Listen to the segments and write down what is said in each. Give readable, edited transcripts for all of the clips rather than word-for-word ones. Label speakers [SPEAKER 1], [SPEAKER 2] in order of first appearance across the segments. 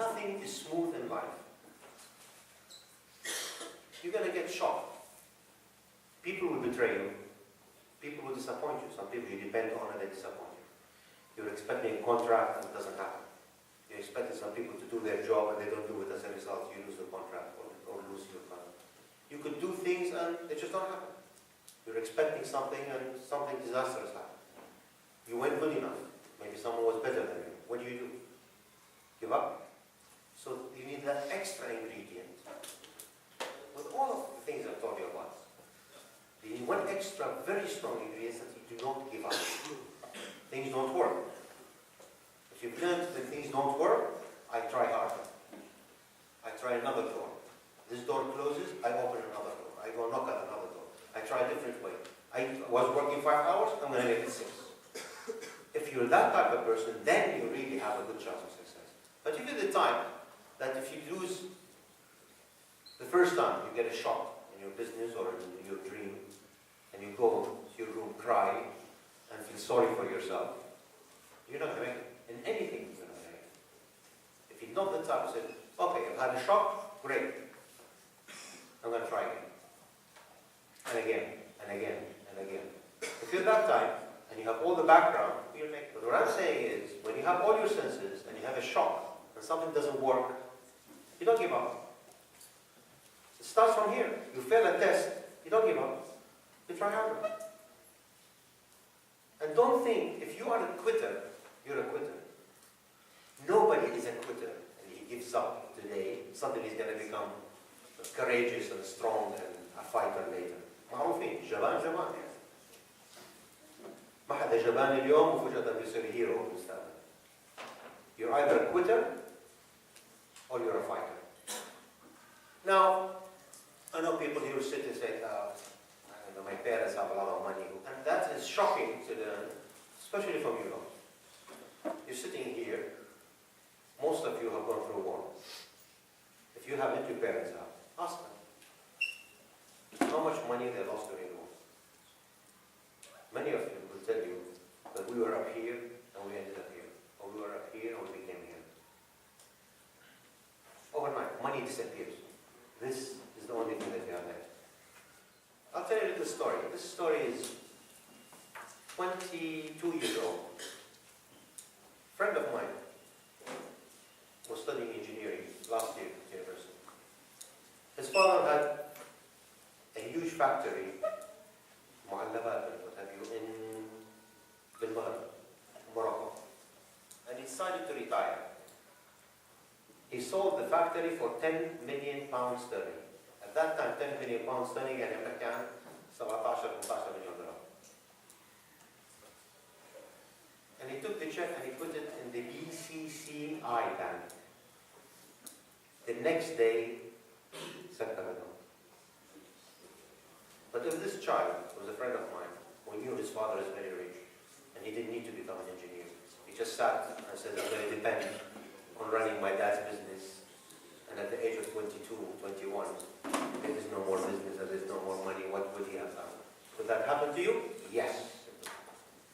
[SPEAKER 1] Nothing is smooth in life. You're going to get shocked. People will betray you. People will disappoint you. Some people you depend on and they disappoint you. You're expecting a contract and it doesn't happen. You're expecting some people to do their job and they don't do it. As a result, you lose the contract or lose your contract. You could do things and it just don't happen. You're expecting something and something disastrous happens. You weren't good enough. Maybe someone was better than you. What do? Give up? So you need that extra ingredient. With all of the things I've told you about, you need one extra very strong ingredient that you do not give up. Things don't work. If you've learned that things don't work, I try harder. I try another door. This door closes, I open another door. I go knock at another door. I try a different way. I was working 5 hours, I'm going to make it 6. If you're that type of person, then you really have a good chance of success. But you get the time that if you lose the first time, you get a shock in your business or in your dream, and you go to your room, cry, and feel sorry for yourself, you're not going to make it. In anything, you're not going to make it. If you're not the type who said, okay, I've had a shock, great. I'm going to try again. And again, and again, and again. If you're that type, and you have all the background, you'll make it. But what I'm saying is, when you have all your senses, and you have a shock, and something doesn't work, you don't give up. It starts from here. You fail a test, you don't give up. You try harder. And don't think, if you are a quitter, you're a quitter. Nobody is a quitter, and he gives up today. Suddenly he's going to become courageous and strong and a fighter later. معروفين جبان جبان يعني. ما حدا جبان اليوم وفجأة بيصير هيرو بالمستقبل. You're either a quitter or you're a fighter. Now, I know people here who sit and say, I know my parents have a lot of money, and that is shocking to them, especially from Europe. You're sitting here, most of you have gone through war. If you haven't, your parents have. Ask them. How much money they lost during the war? Many of you will tell you that we were up here and we ended up here. Or we were up here and we became here. Overnight, money disappears. This is the only thing that we have left. I'll tell you a little story. This story is 22 years old. A friend of mine was studying engineering last year at university. His father had a huge factory, معلبات and what have you, in Beirut, Morocco. And he decided to retire. He sold the factory for 10 million pounds sterling. At that time, 10 million pounds sterling يعني بنحكي عن 17-18 مليون دولار. And he took the check and he put it in the BCCI bank. The next day, but if this child was a friend of mine who knew his father is very rich and he didn't need to become an engineer, he just sat and said, I'm going to depend on running my dad's business, and at the age of 22, 21, there is no more business and there's no more money, what would he have done? Could that happen to you? Yes.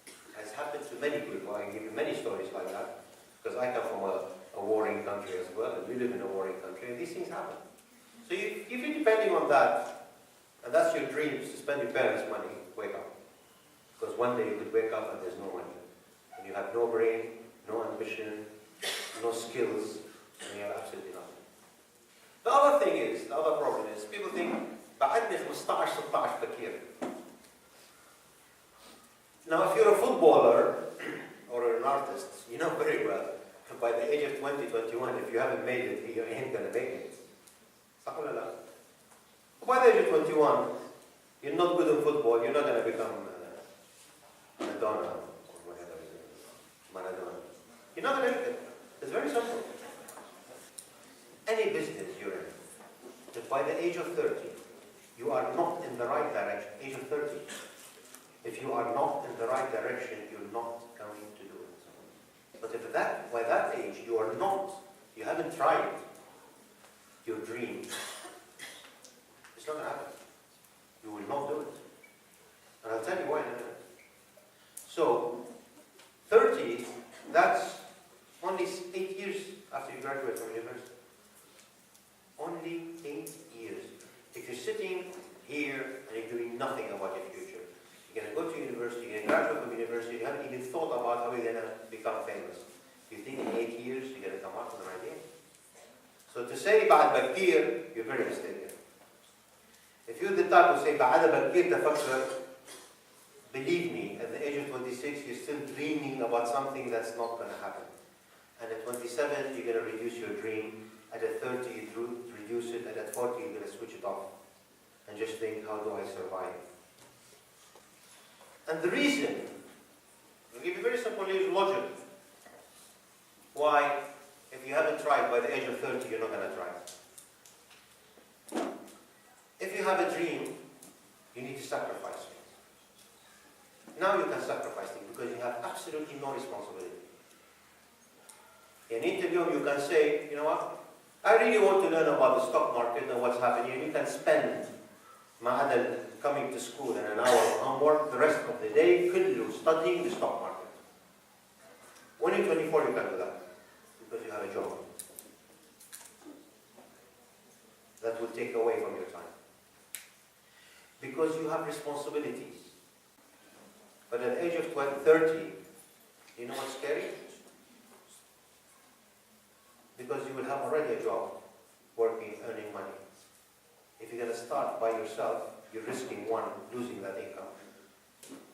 [SPEAKER 1] It has happened to many people. I can give you many stories like that, because I come from a warring country as well, and we live in a warring country, and these things happen. So if you're depending on that, and that's your dreams, to spend your parents' money, wake up. Because one day you could wake up and there's no money. And you have no brain, no ambition, no skills, and you have absolutely nothing. The other thing is, the other problem is, people think, بعدني 15-16 بكير. Now if you're a footballer, or an artist, you know very well, by the age of 20, 21, if you haven't made it, you ain't going to make it. By the age of 21, you're not good in football, you're not going to become Madonna or whatever it is, Maradona. You're not going to make it. It's very simple. Any business you're in, if by the age of 30, you are not in the right direction, age of 30, if you are not in the right direction, you're not going to do it. But if by that age, you are not, you haven't tried your dream, it's not going to happen. You will not do it. And I'll tell you why in a minute. So, 30, that's Only 8 years after you graduate from university. Only 8 years. If you're sitting here and you're doing nothing about your future, you're going to go to university, you're going to graduate from university, you haven't even thought about how you're going to become famous. You think in 8 years you're going to come up with an idea? So to say بعد بكير, you're very mistaken. If you're the type who say بعد بكير تفكر, believe me, at the age of 26 you're still dreaming about something that's not going to happen. And at 27 you're going to reduce your dream. At 30 you reduce it, and at 40 you're going to switch it off. And just think, how do I survive? And the reason, I'll give you very simple logic. Why, if you haven't tried by the age of 30, you're not going to try. If you have a dream, you need to sacrifice things. Now you can sacrifice things because you have absolutely no responsibility. In an interview, you can say, you know what, I really want to learn about the stock market and what's happening, and you can spend coming to school and an hour of homework the rest of the day studying the stock market. When you're 24, you can do that because you have a job. That will take away from your time. Because you have responsibilities. But at the age of 30, you know what's scary? Because you will have already a job, working, earning money. If you're going to start by yourself, you're risking one, losing that income.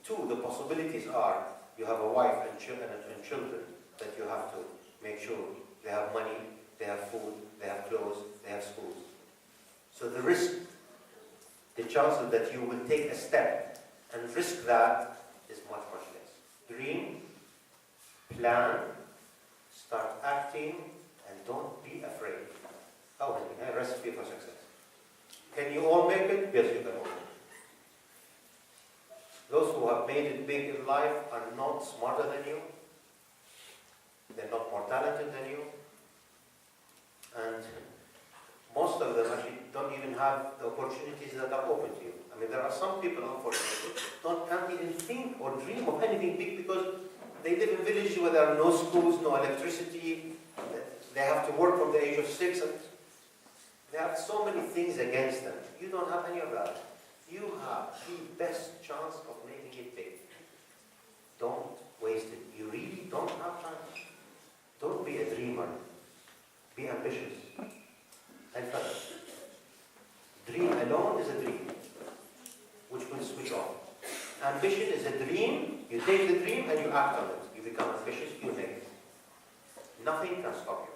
[SPEAKER 1] Two, the possibilities are you have a wife and children that you have to make sure they have money, they have food, they have clothes, they have schools. So the risk, the chances that you will take a step and risk that is much, much less. Dream, plan, start acting, and don't be afraid. How many? Recipe for success. Can you all make it? Yes, you can all make it. Those who have made it big in life are not smarter than you. They're not more talented than you. And most of them actually don't even have the opportunities that are open to you. I mean, there are some people, unfortunately, can't even think or dream of anything big because they live in villages where there are no schools, no electricity. They have to work from the age of 6. And they have so many things against them. You don't have any of that. You have the best chance of making it big. Don't waste it. You really don't have time. Don't be a dreamer. Be ambitious. And focus. Dream alone is a dream, which will switch off. Ambition is a dream. You take the dream and you act on it. You become ambitious, you make it. Nothing can stop you.